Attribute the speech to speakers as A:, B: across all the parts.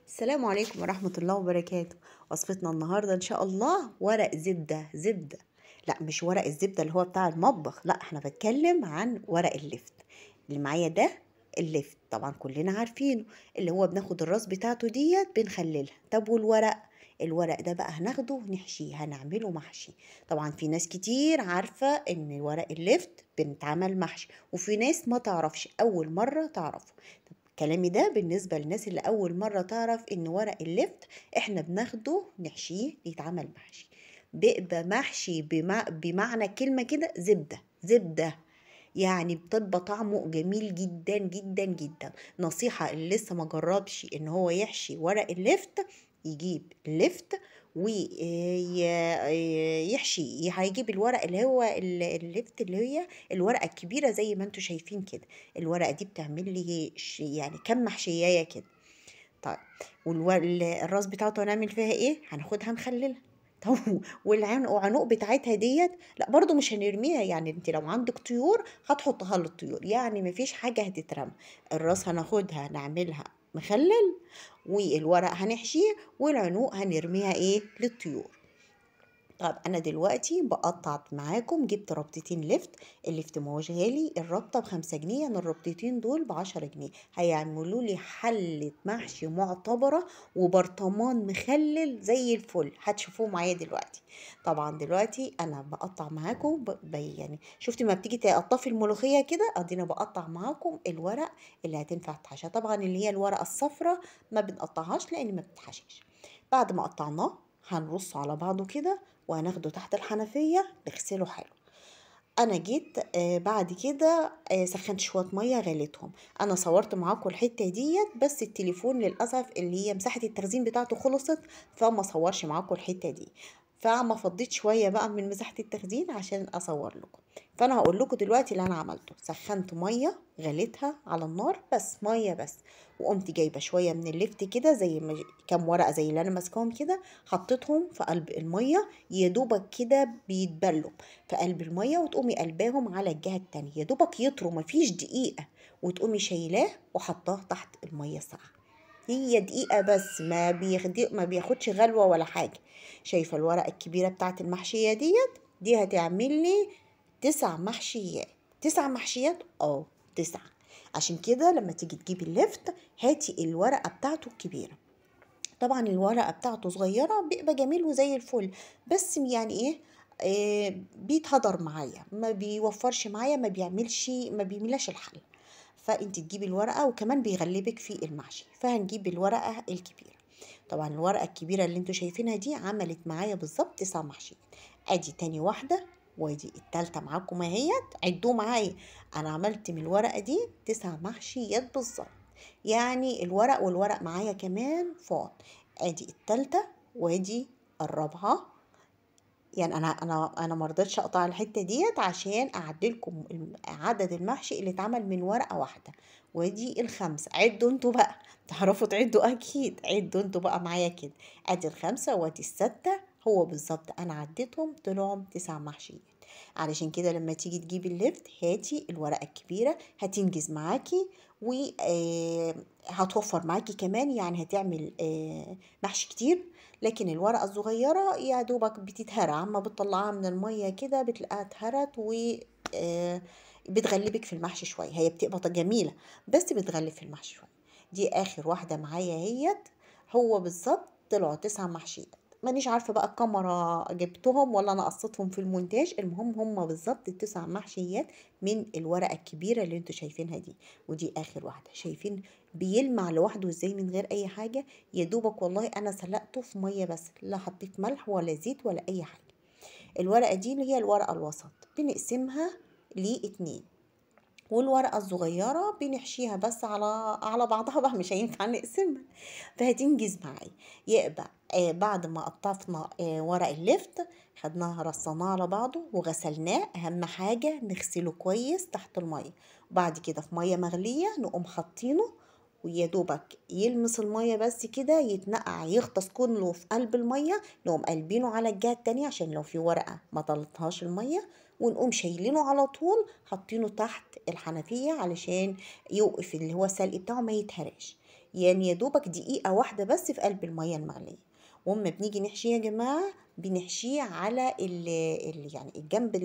A: السلام عليكم ورحمة الله وبركاته. وصفتنا النهاردة إن شاء الله ورق زبدة. لا، مش ورق الزبدة اللي هو بتاع المطبخ، لا احنا بتكلم عن ورق اللفت اللي معايا ده. اللفت طبعا كلنا عارفينه، اللي هو بناخد الراس بتاعته ديت بنخللها. طب والورق؟ الورق ده بقى هناخده نحشيه، هنعمله محشي. طبعا في ناس كتير عارفة ان ورق اللفت بنتعمل محشي، وفي ناس ما تعرفش، اول مرة تعرفه. كلامي ده بالنسبة للناس اللي أول مرة تعرف إن ورق اللفت إحنا بناخده نحشيه يتعمل محشي. بيبقى محشي بمعنى كلمة كده زبدة. يعني بتبقى طعمه جميل جدا جدا جدا. نصيحة اللي لسه ما جربش إن هو يحشي ورق اللفت، يجيب اللفت ويحشي. هيجيب الورق اللي هو اللفت، اللي هي الورقة الكبيرة زي ما انتوا شايفين كده. الورقة دي بتعمل لي يعني كم محشية كده. طيب، والراس بتاعته هنعمل فيها ايه؟ هناخدها نخللها. طب والعنق بتاعتها ديت لا برضو مش هنرميها، يعني انت لو عندك طيور هتحطها للطيور، يعني مفيش حاجة هتترمى. الراس هناخدها نعملها مخلل، والورق هنحشيه، والعنق هنرميها ايه؟ للطيور. طب انا دلوقتي بقطع معاكم، جبت ربطتين لفت. اللفت ما هوش غالي، الربطه ب5 جنيه، يعني الربطتين دول ب10 جنيه. هيعملوا لي حله محشي معتبره وبرطمان مخلل زي الفل، هتشوفوه معايا دلوقتي. طبعا دلوقتي انا بقطع معاكم يعني شفتي ما بتيجي تقطفي الملوخيه كده، ادينا بقطع معاكم الورق اللي هتنفع تتحشى. طبعا اللي هي الورقه الصفراء ما بنقطعهاش لان ما بتتحشيش. بعد ما قطعناه هنرصه على بعضه كده، وهناخده تحت الحنفية نغسله حلو. انا جيت بعد كده سخنت شويه ميه غليتهم. انا صورت معاكم الحته ديت، بس التليفون للاسف اللي هي مساحه التخزين بتاعته خلصت، فما صورش معاكم الحته دي. فما فضيت شويه بقى من مساحه التخزين عشان اصور لكم. فانا هقول لكم دلوقتي اللي انا عملته. سخنت ميه غليتها على النار، بس ميه بس. وقمت جايبه شويه من اللفت كده، زي ما كام ورقه زي اللي انا ماسكاهم كده، حطيتهم في قلب الميه يا دوبك كده بيتبلوا في قلب المية، وتقومي قلباهم على الجهة التانية يا دوبك يطروا، مفيش دقيقة. وتقومي شايلاه وحطاه تحت المية الساقعة. هي دقيقة بس، ما بياخدش غلوة ولا حاجة. شايفة الورقة الكبيرة بتاعت المحشية دي هتعمل لي 9 محشيات. 9 محشيات، 9. عشان كده لما تيجي تجيبي اللفت، هاتي الورقة بتاعته الكبيرة. طبعا الورقة بتاعته صغيرة بيبقى جميل وزي الفل، بس يعني ايه، بيتهدر معايا، ما بيوفرش معايا، ما بيملاش الحل. فانت تجيبي الورقة، وكمان بيغلبك في المحشي، فهنجيب الورقة الكبيرة. طبعا الورقة الكبيرة اللي انتوا شايفينها دي عملت معايا بالظبط 9 محشيات. ادي تاني واحدة، وادي التالتة معاكم اهيت، عدوا معايا. انا عملت من الورقة دي 9 محشيات بالظبط. يعني الورق والورق معايا كمان فوق. ادي التالتة، وادي الرابعة. يعني انا ما رضيتش اقطع الحته ديت عشان اعدلكم عدد المحشي اللي اتعمل من ورقه واحده. ودي الخمسه، عدوا انتوا بقى. تعرفوا تعدوا اكيد، عدوا انتوا بقى معايا كده. ادي الخمسه وادي السته، هو بالظبط انا عديتهم طلعوا 9 محشيات. علشان كده لما تيجي تجيبي اللفت، هاتي الورقه الكبيره، هتنجز معاكي وهتوفر معاكي كمان، يعني هتعمل محشي كتير. لكن الورقة الصغيرة يا دوبك بتتهرى، عما بتطلعها من المية كده بتلاقيها اتهرت، و بتغلبك في المحشي شوية. هي بتبقى جميلة، بس بتغلب في المحشي شوية. دي آخر واحدة معايا هيت. هو بالظبط طلعوا 9 محشيات. مانيش عارفة بقى الكاميرا جبتهم ولا أنا قصتهم في المونتاج. المهم هم بالظبط ال9 محشيات من الورقة الكبيرة اللي انتوا شايفينها دي. ودي آخر واحدة. شايفين بيلمع لوحده ازاي من غير أي حاجة؟ يا دوبك والله انا سلقته في ميه بس، لا حطيت ملح ولا زيت ولا اي حاجه. الورقه دي اللي هي الورقه الوسط بنقسمها لاتنين، والورقه الصغيره بنحشيها بس على بعضها بقى، مش هينفع نقسمها. فهتنجز معايا. يبقى بعد ما قطفنا ورق اللفت، خدناها رصناه على بعضه وغسلناه. اهم حاجه نغسله كويس تحت الميه، وبعد كده في ميه مغليه نقوم حاطينه، ويا دوبك يلمس المية بس كده، يتنقع يغطس كله في قلب المية. نقوم قلبينه على الجهة التانية عشان لو في ورقة ما طلتهاش المية، ونقوم شايلينه على طول حاطينه تحت الحنفية علشان يوقف اللي هو السلق بتاعه ما يتهرش. يعني يا دوبك دقيقة واحدة بس في قلب المية المغلية. واما بنيجي نحشيه يا جماعة بنحشيه على يعني الجنب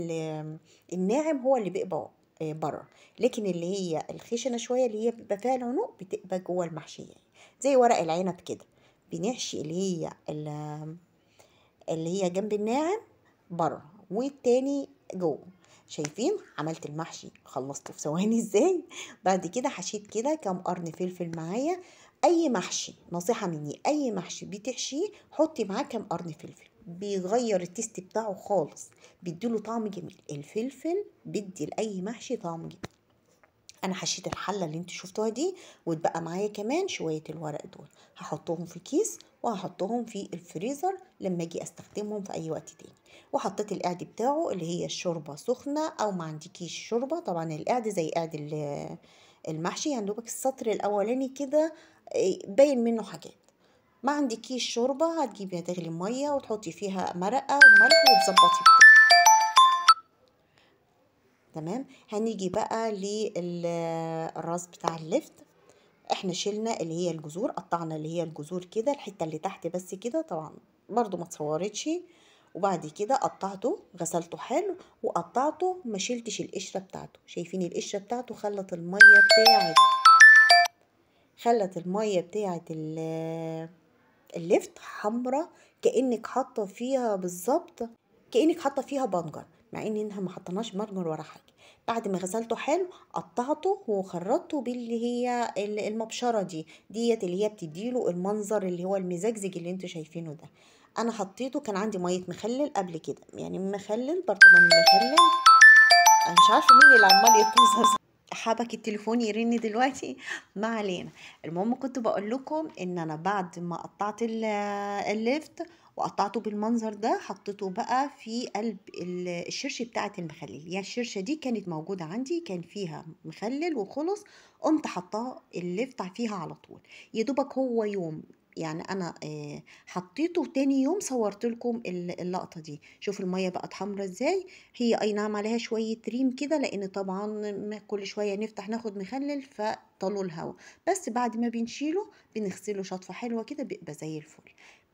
A: الناعم هو اللي بيبقى بره، لكن اللي هي الخشنة شوية اللي هي بيبقى فيها العنق بتبقى جوه المحشية، زي ورق العنب كده. بنحشي اللي هي جنب الناعم بره والتاني جوه. شايفين عملت المحشي خلصته في ثواني ازاي؟ بعد كده حشيت كده كام قرن فلفل معايا. اي محشي نصيحة مني، اي محشي بتحشيه حطي معاه كام قرن فلفل، بيغير التيست بتاعه خالص، بيديله طعم جميل. الفلفل بيدي لاي محشي طعم جميل. انا حشيت الحله اللي انتوا شفتوها دي، واتبقى معايا كمان شويه الورق دول، هحطهم في كيس وهحطهم في الفريزر لما اجي استخدمهم في اي وقت تاني. وحطيت القعد بتاعه اللي هي الشوربه سخنه، او ما عندكيش شوربه طبعا القعد زي قعد المحشي، يعني دوبك السطر الاولاني كده باين منه حاجات. ما عندكيش شوربه هتجيبي هتغلي ميه وتحطي فيها مرقه وملح وتظبطي. تمام. هنيجي بقى للراس بتاع اللفت. احنا شلنا اللي هي الجذور، قطعنا اللي هي الجذور كده الحته اللي تحت بس كده، طبعا برضو ما تصورتش. وبعد كده قطعته غسلته حلو وقطعته، ما شلتش القشره بتاعته. شايفين القشره بتاعته خلت الميه بتاعت اللفت حمرة، كأنك حاطة فيها بالظبط، كأنك حاطة فيها بنجر، مع انها ما حطيناش بنجر ولا حاجة. بعد ما غسلته حلو قطعته وخرطته باللي هي المبشرة ديت اللي هي بتديله المنظر اللي هو المزجزج اللي انتوا شايفينه ده. انا حطيته كان عندي مية مخلل قبل كده، يعني مخلل برطمان مخلل. انا مش عارفة مين اللي عمال يتصل، حبك التليفون يرن دلوقتي. ما علينا. المهم كنت بقول لكم ان انا بعد ما قطعت اللفت وقطعته بالمنظر ده، حطيته بقى في قلب الشرش بتاعه المخلل. يعني الشرشه دي كانت موجوده عندي كان فيها مخلل وخلص، قمت حطاه اللفت فيها على طول. يا دوبك هو يوم، يعني انا حطيته تاني يوم صورت لكم اللقطه دي. شوف الميه بقت حمرا ازاي. هي اي نعم عليها شويه ريم كده، لان طبعا ما كل شويه نفتح ناخد مخلل فطلوا الهواء، بس بعد ما بنشيله بنغسله شطفه حلوه كده بيبقى زي الفل.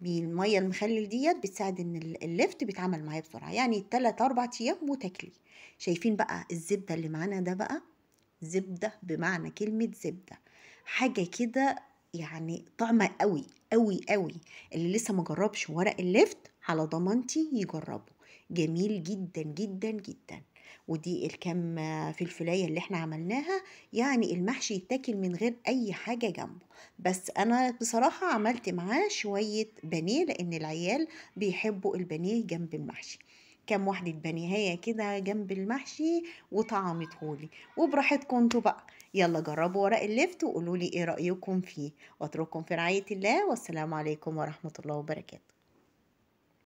A: بالميه المخلل ديت بتساعد ان اللفت بيتعمل معايا بسرعه، يعني 3 4 ايام وتاكلي. شايفين بقى الزبده اللي معانا ده بقى، زبده بمعنى كلمه زبده، حاجه كده يعني طعمه قوي قوي قوي. اللي لسه ما جربش ورق اللفت على ضمانتي يجربه، جميل جدا جدا جدا. ودي الكم فلفلايه اللي احنا عملناها، يعني المحشي يتاكل من غير اي حاجه جنبه. بس انا بصراحه عملت معاه شويه بانيه لان العيال بيحبوا البانيه جنب المحشي. كام واحدة بانيهية كده جنب المحشي وطعمتهولي. وبراحتكم انتوا بقى، يلا جربوا ورق اللفت وقولوا لي ايه رأيكم فيه. واترككم في رعاية الله، والسلام عليكم ورحمة الله وبركاته.